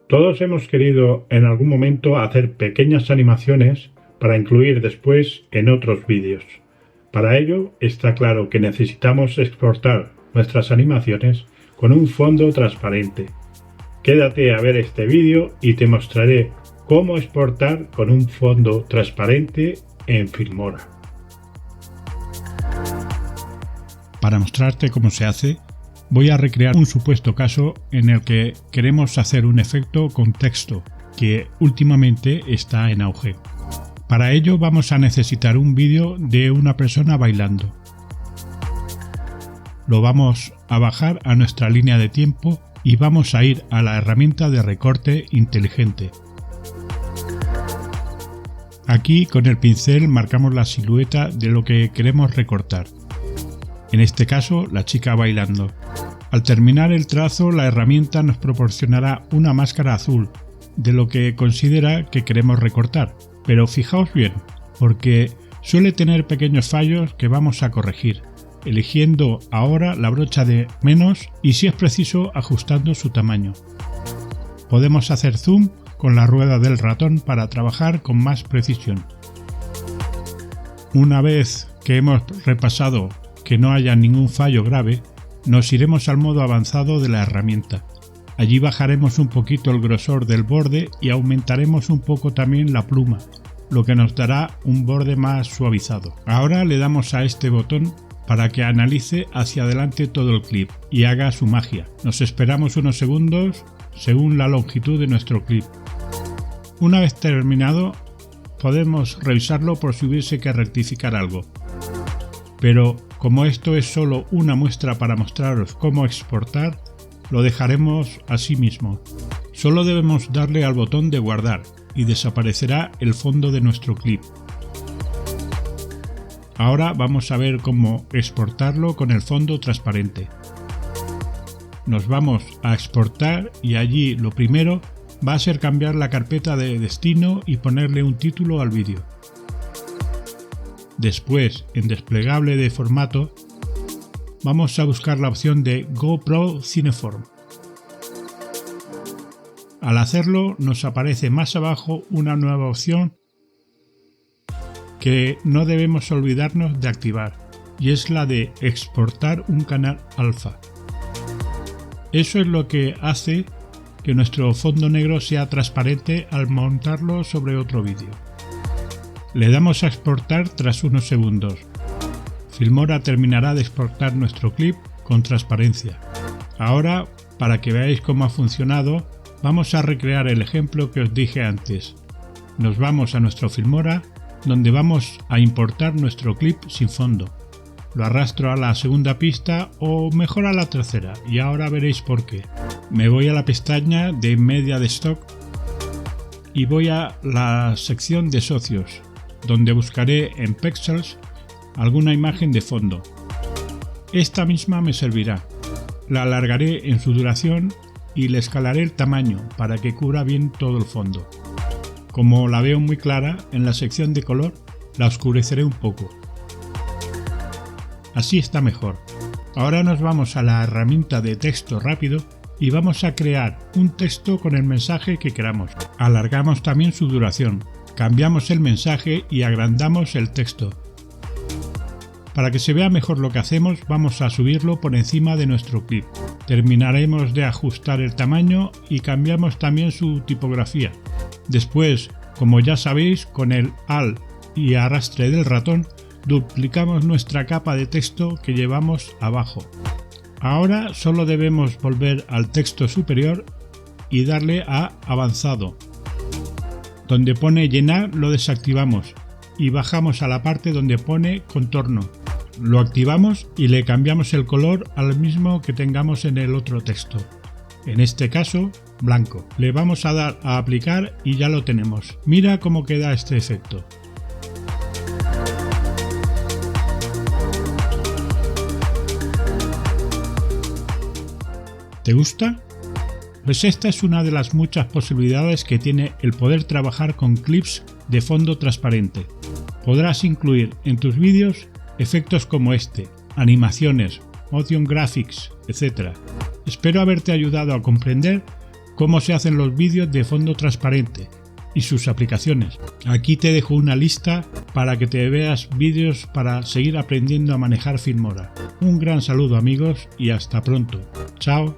Todos hemos querido en algún momento hacer pequeñas animaciones para incluir después en otros vídeos. Para ello está claro que necesitamos exportar nuestras animaciones con un fondo transparente. Quédate a ver este vídeo y te mostraré cómo exportar con un fondo transparente en Filmora. Para mostrarte cómo se hace, voy a recrear un supuesto caso en el que queremos hacer un efecto con texto, que últimamente está en auge. Para ello vamos a necesitar un vídeo de una persona bailando. Lo vamos a bajar a nuestra línea de tiempo y vamos a ir a la herramienta de recorte inteligente. Aquí con el pincel marcamos la silueta de lo que queremos recortar. En este caso, la chica bailando. Al terminar el trazo, la herramienta nos proporcionará una máscara azul de lo que considera que queremos recortar. Pero fijaos bien, porque suele tener pequeños fallos que vamos a corregir, eligiendo ahora la brocha de menos y, si es preciso, ajustando su tamaño. Podemos hacer zoom con la rueda del ratón para trabajar con más precisión. Una vez que hemos repasado que no haya ningún fallo grave, nos iremos al modo avanzado de la herramienta. Allí bajaremos un poquito el grosor del borde y aumentaremos un poco también la pluma, lo que nos dará un borde más suavizado. Ahora le damos a este botón para que analice hacia adelante todo el clip y haga su magia. Nos esperamos unos segundos según la longitud de nuestro clip. Una vez terminado, podemos revisarlo por si hubiese que rectificar algo. Pero como esto es solo una muestra para mostraros cómo exportar, lo dejaremos así mismo. Solo debemos darle al botón de guardar y desaparecerá el fondo de nuestro clip. Ahora vamos a ver cómo exportarlo con el fondo transparente. Nos vamos a exportar y allí lo primero va a ser cambiar la carpeta de destino y ponerle un título al vídeo. Después, en desplegable de formato, vamos a buscar la opción de GoPro Cineform. Al hacerlo, nos aparece más abajo una nueva opción que no debemos olvidarnos de activar, y es la de exportar un canal alfa. Eso es lo que hace que nuestro fondo negro sea transparente al montarlo sobre otro vídeo. Le damos a exportar tras unos segundos. Filmora terminará de exportar nuestro clip con transparencia. Ahora, para que veáis cómo ha funcionado, vamos a recrear el ejemplo que os dije antes. Nos vamos a nuestro Filmora, donde vamos a importar nuestro clip sin fondo. Lo arrastro a la segunda pista o mejor a la tercera, y ahora veréis por qué. Me voy a la pestaña de Media de Stock y voy a la sección de socios, donde buscaré en Pexels alguna imagen de fondo. Esta misma me servirá. La alargaré en su duración y le escalaré el tamaño para que cubra bien todo el fondo. Como la veo muy clara, en la sección de color la oscureceré un poco. Así está mejor. Ahora nos vamos a la herramienta de texto rápido y vamos a crear un texto con el mensaje que queramos. Alargamos también su duración. Cambiamos el mensaje y agrandamos el texto. Para que se vea mejor lo que hacemos, vamos a subirlo por encima de nuestro clip. Terminaremos de ajustar el tamaño y cambiamos también su tipografía. Después, como ya sabéis, con el Alt y arrastre del ratón, duplicamos nuestra capa de texto que llevamos abajo. Ahora solo debemos volver al texto superior y darle a Avanzado. Donde pone llenar lo desactivamos y bajamos a la parte donde pone contorno. Lo activamos y le cambiamos el color al mismo que tengamos en el otro texto. En este caso, blanco. Le vamos a dar a aplicar y ya lo tenemos. Mira cómo queda este efecto. ¿Te gusta? Pues esta es una de las muchas posibilidades que tiene el poder trabajar con clips de fondo transparente. Podrás incluir en tus vídeos efectos como este, animaciones, motion graphics, etc. Espero haberte ayudado a comprender cómo se hacen los vídeos de fondo transparente y sus aplicaciones. Aquí te dejo una lista para que te veas vídeos para seguir aprendiendo a manejar Filmora. Un gran saludo amigos y hasta pronto. Chao.